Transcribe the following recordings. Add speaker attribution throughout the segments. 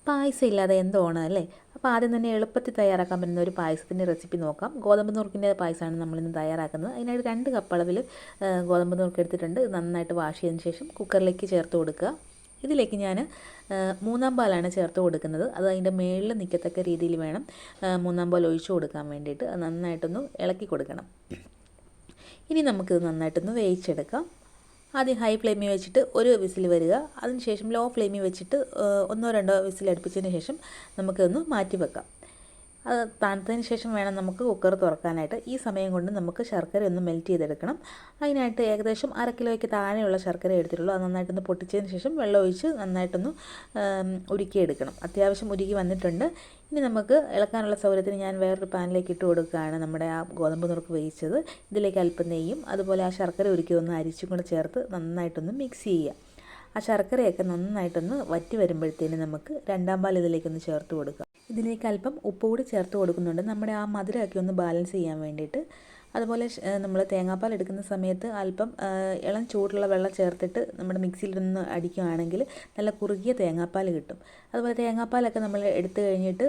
Speaker 1: പായസം ഇല്ലാതെ എന്തോ ഓണം അല്ലേ. അപ്പോൾ ആദ്യം തന്നെ എളുപ്പത്തിൽ തയ്യാറാക്കാൻ പറ്റുന്ന ഒരു പായസത്തിൻ്റെ റെസിപ്പി നോക്കാം. ഗോതമ്പ് നുറുക്കിൻ്റെ പായസമാണ് നമ്മളിന്ന് തയ്യാറാക്കുന്നത്. അതിനായിട്ട് 2 കപ്പ് അളവിൽ ഗോതമ്പ് നുറുക്ക് എടുത്തിട്ടുണ്ട്. ഇത് നന്നായിട്ട് വാഷ് ചെയ്തതിന് ശേഷം കുക്കറിലേക്ക് ചേർത്ത് കൊടുക്കുക. ഇതിലേക്ക് ഞാൻ മൂന്നാം പാലാണ് ചേർത്ത് കൊടുക്കുന്നത്. അത് അതിൻ്റെ മേളിൽ നിൽക്കത്തക്ക രീതിയിൽ വേണം മൂന്നാം പാൽ ഒഴിച്ചു കൊടുക്കാൻ വേണ്ടിയിട്ട്. അത് നന്നായിട്ടൊന്ന് ഇളക്കി കൊടുക്കണം. ഇനി നമുക്കിത് നന്നായിട്ടൊന്ന് വേവിച്ചെടുക്കാം. ആദ്യം ഹൈ ഫ്ലെയിമിൽ വെച്ചിട്ട് ഒരു വിസിൽ വരിക. അതിനുശേഷം ലോ ഫ്ലെയിമിൽ വെച്ചിട്ട് ഒന്നോ രണ്ടോ വിസിൽ അടുപ്പിച്ചതിന് ശേഷം നമുക്കൊന്ന് മാറ്റി വെക്കാം. അത് തണുത്തതിന് ശേഷം വേണം നമുക്ക് കുക്കർ തുറക്കാനായിട്ട്. ഈ സമയം കൊണ്ട് നമുക്ക് ശർക്കര ഒന്ന് മെൽറ്റ് ചെയ്തെടുക്കണം. അതിനായിട്ട് ഏകദേശം 1/2 കിലോയ്ക്ക് താഴെയുള്ള ശർക്കര എടുത്തിട്ടുള്ളൂ. അത് നന്നായിട്ടൊന്ന് പൊട്ടിച്ചതിന് ശേഷം വെള്ളം ഒഴിച്ച് നന്നായിട്ടൊന്ന് ഉരുക്കിയെടുക്കണം. അത്യാവശ്യം ഉരുക്കി വന്നിട്ടുണ്ട്. ഇനി നമുക്ക് ഇളക്കാനുള്ള സൗകര്യത്തിന് ഞാൻ വേറൊരു പാനിലേക്ക് ഇട്ട് കൊടുക്കുകയാണ് നമ്മുടെ ആ ഗോതമ്പ് നുറുക്ക് വേവിച്ചത്. ഇതിലേക്ക് അല്പം നെയ്യും അതുപോലെ ആ ശർക്കര ഉരുക്കി ഒന്ന് അരിച്ചും കൂടെ ചേർത്ത് നന്നായിട്ടൊന്ന് മിക്സ് ചെയ്യുക. ആ ശർക്കരയൊക്കെ നന്നായിട്ടൊന്ന് വറ്റി വരുമ്പോഴത്തേന് നമുക്ക് രണ്ടാം പാൽ ഇതിലേക്കൊന്ന് ചേർത്ത് കൊടുക്കാം. ഇതിലേക്ക് അല്പം ഉപ്പ് കൂടി ചേർത്ത് കൊടുക്കുന്നുണ്ട്, നമ്മുടെ ആ മധുരമൊക്കെ ഒന്ന് ബാലൻസ് ചെയ്യാൻ വേണ്ടിയിട്ട്. അതുപോലെ നമ്മൾ തേങ്ങാപ്പാൽ എടുക്കുന്ന സമയത്ത് അല്പം ഇളം ചൂടുള്ള വെള്ളം ചേർത്തിട്ട് നമ്മുടെ മിക്സിയിലൊന്ന് അടിക്കുകയാണെങ്കിൽ നല്ല കുറുകിയ തേങ്ങാപ്പാൽ കിട്ടും. അതുപോലെ തേങ്ങാപ്പാലൊക്കെ നമ്മൾ എടുത്തു കഴിഞ്ഞിട്ട്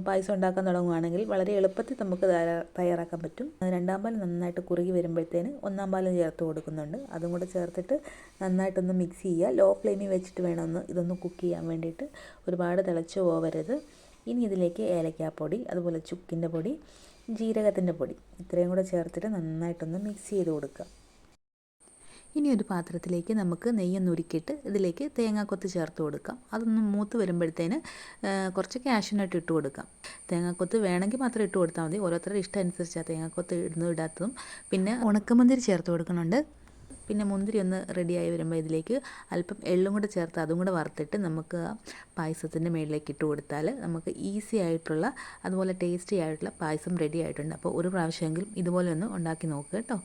Speaker 1: പായസം ഉണ്ടാക്കാൻ തുടങ്ങുകയാണെങ്കിൽ വളരെ എളുപ്പത്തിൽ നമുക്ക് തയ്യാറാക്കാൻ പറ്റും. രണ്ടാം പാൽ നന്നായിട്ട് കുറുകി വരുമ്പോഴത്തേന് ഒന്നാം പാൽ ചേർത്ത് കൊടുക്കുന്നുണ്ട്. അതും കൂടെ ചേർത്തിട്ട് നന്നായിട്ടൊന്ന് മിക്സ് ചെയ്യുക. ലോ ഫ്ലെയിമിൽ വെച്ചിട്ട് വേണം ഇതൊന്ന് കുക്ക് ചെയ്യാൻ വേണ്ടിയിട്ട്. ഒരുപാട് തിളച്ച് പോകരുത്. ഇനി ഇതിലേക്ക് ഏലക്കാപ്പൊടി, അതുപോലെ ചുക്കിൻ്റെ പൊടി, ജീരകത്തിൻ്റെ പൊടി ഇത്രയും കൂടെ ചേർത്തിട്ട് നന്നായിട്ടൊന്ന് മിക്സ് ചെയ്ത് കൊടുക്കുക. ഇനി ഒരു പാത്രത്തിലേക്ക് നമുക്ക് നെയ്യൊന്ന് ഉരുക്കിയിട്ട് ഇതിലേക്ക് തേങ്ങാക്കൊത്ത് ചേർത്ത് കൊടുക്കാം. അതൊന്ന് മൂത്ത് വരുമ്പോഴത്തേന് കുറച്ച് കാഷ്യൂനട്ട് ഇട്ട് കൊടുക്കാം. തേങ്ങാക്കൊത്ത് വേണമെങ്കിൽ മാത്രം ഇട്ട് കൊടുത്താൽ മതി. ഓരോരുത്തരുടെ ഇഷ്ടം അനുസരിച്ചാണ് തേങ്ങാക്കൊത്ത് ഇടുന്നതും ഇടാത്തതും. പിന്നെ ഉണക്കമുന്തിരി ചേർത്ത് കൊടുക്കുന്നുണ്ട്. പിന്നെ മുന്തിരി ഒന്ന് റെഡിയായി വരുമ്പോൾ ഇതിലേക്ക് അല്പം എള്ളും കൂടെ ചേർത്ത് അതും കൂടെ വറുത്തിട്ട് നമുക്ക് പായസത്തിൻ്റെ മുകളിലേക്ക് ഇട്ട് കൊടുത്താൽ നമുക്ക് ഈസി ആയിട്ടുള്ള അതുപോലെ ടേസ്റ്റി ആയിട്ടുള്ള പായസം റെഡി ആയിട്ടുണ്ട്. അപ്പോൾ ഒരു പ്രാവശ്യമെങ്കിലും ഇതുപോലെ ഒന്ന് ഉണ്ടാക്കി നോക്കുക കേട്ടോ.